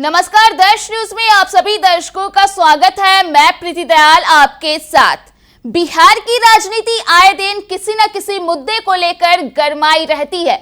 नमस्कार, दर्श न्यूज में आप सभी दर्शकों का स्वागत है। मैं प्रीति दयाल आपके साथ। बिहार की राजनीति आए दिन किसी न किसी मुद्दे को लेकर गरमाई रहती है।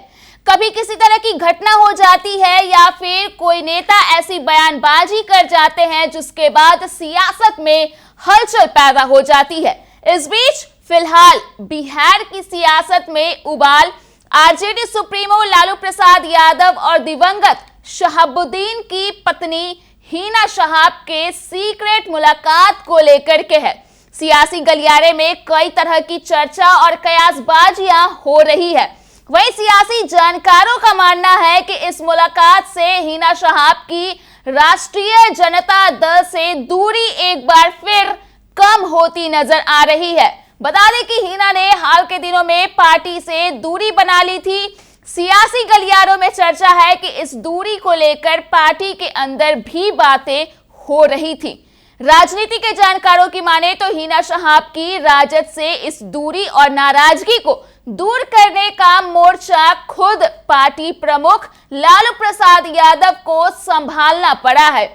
कभी किसी तरह की घटना हो जाती है या फिर कोई नेता ऐसी बयानबाजी कर जाते हैं जिसके बाद सियासत में हलचल पैदा हो जाती है। इस बीच फिलहाल बिहार की सियासत में उबाल आरजेडी सुप्रीमो लालू प्रसाद यादव और दिवंगत शहाबुद्दीन की पत्नी हिना शहाब के सीक्रेट मुलाकात को लेकर के है। सियासी गलियारे में कई तरह की चर्चा और कयासबाजियां हो रही है। वहीं सियासी जानकारों का मानना है कि इस मुलाकात से हिना शहाब की राष्ट्रीय जनता दल से दूरी एक बार फिर कम होती नजर आ रही है। बता दें कि हिना ने हाल के दिनों में पार्टी से दूरी बना ली थी। सियासी गलियारों में चर्चा है कि इस दूरी को लेकर पार्टी के अंदर भी बातें हो रही थी। राजनीति के जानकारों की माने तो हिना शहाब की राजद से इस दूरी और नाराजगी को दूर करने का मोर्चा खुद पार्टी प्रमुख लालू प्रसाद यादव को संभालना पड़ा है।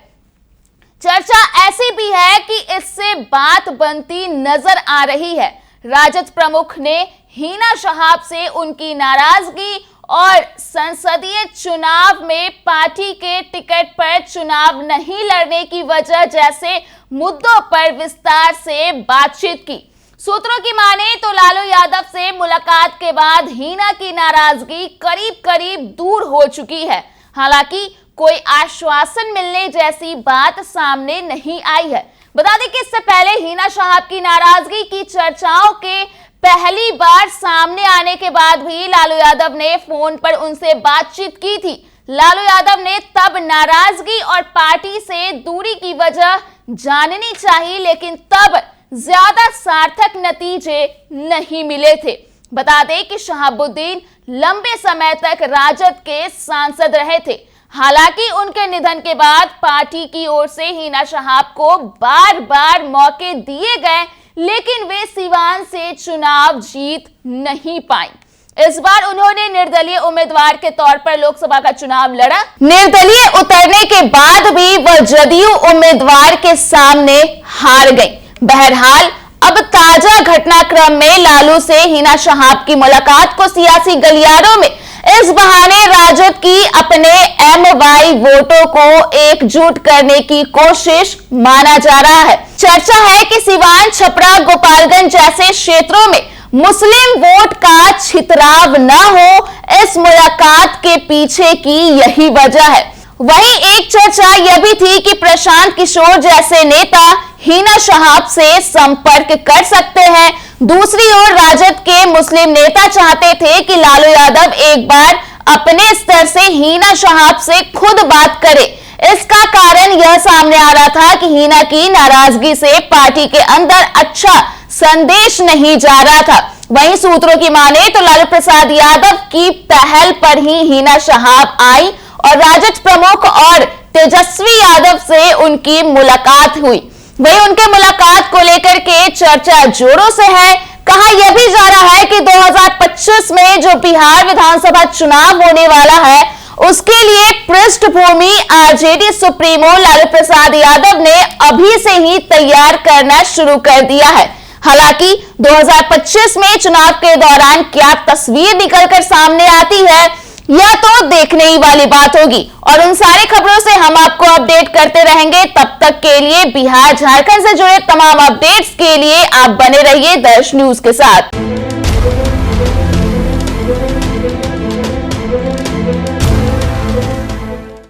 चर्चा ऐसी भी है कि इससे बात बनती नजर आ रही है। राजद प्रमुख ने हिना शहाब से उनकी नाराजगी और संसदीय चुनाव में पार्टी के टिकट पर चुनाव नहीं लड़ने की वजह जैसे मुद्दों पर विस्तार से बातचीत की। सूत्रों की माने तो लालू यादव से मुलाकात के बाद हिना की नाराजगी करीब करीब दूर हो चुकी है। हालांकि कोई आश्वासन मिलने जैसी बात सामने नहीं आई है। बता दें कि इससे पहले हिना शहाब की नाराजगी की चर्चाओं के पहली बार सामने आने के बाद भी लालू यादव ने फोन पर उनसे बातचीत की थी। लालू यादव ने तब नाराजगी और पार्टी से दूरी की वजह जाननी चाहिए, लेकिन तब ज्यादा सार्थक नतीजे नहीं मिले थे। बता दें कि शहाबुद्दीन लंबे समय तक राजद के सांसद रहे थे। हालांकि उनके निधन के बाद पार्टी की ओर से हिना शहाब को बार बार मौके दिए गए, लेकिन वे सीवान से चुनाव जीत नहीं पाई। इस बार उन्होंने निर्दलीय उम्मीदवार के तौर पर लोकसभा का चुनाव लड़ा। निर्दलीय उतरने के बाद भी वह जदयू उम्मीदवार के सामने हार गई। बहरहाल अब ताजा घटनाक्रम में लालू से हिना शहाब की मुलाकात को सियासी गलियारों में इस बहाने राजद की अपने MY वोटों को एकजुट करने की कोशिश माना जा रहा है। चर्चा है कि सिवान, छपरा, गोपालगंज जैसे क्षेत्रों में मुस्लिम वोट का छितराव न हो, इस मुलाकात के पीछे की यही वजह है। वहीं एक चर्चा यह भी थी कि प्रशांत किशोर जैसे नेता हिना शहाब से संपर्क कर सकते हैं। दूसरी ओर राजद के मुस्लिम नेता चाहते थे कि लालू यादव एक बार अपने स्तर से हिना शहाब से खुद बात करे। इसका कारण यह सामने आ रहा था कि हिना की नाराजगी से पार्टी के अंदर अच्छा संदेश नहीं जा रहा था। वहीं सूत्रों की माने तो लालू प्रसाद यादव की पहल पर ही हिना शहाब आई और राजद प्रमुख और तेजस्वी यादव से उनकी मुलाकात हुई। वहीं उनके मुलाकात को लेकर के चर्चा जोरों से है। कहा यह भी जा रहा है कि 2025 में जो बिहार विधानसभा चुनाव होने वाला है, उसके लिए पृष्ठभूमि आरजेडी सुप्रीमो लालू प्रसाद यादव ने अभी से ही तैयार करना शुरू कर दिया है। हालांकि 2025 में चुनाव के दौरान क्या तस्वीर निकलकर सामने आती है, यह तो देखने ही वाली बात होगी। और उन सारी खबरों से हम आपको अपडेट करते रहेंगे। तब तक के लिए बिहार झारखंड से जुड़े तमाम अपडेट्स के लिए आप बने रहिए दर्श न्यूज के साथ।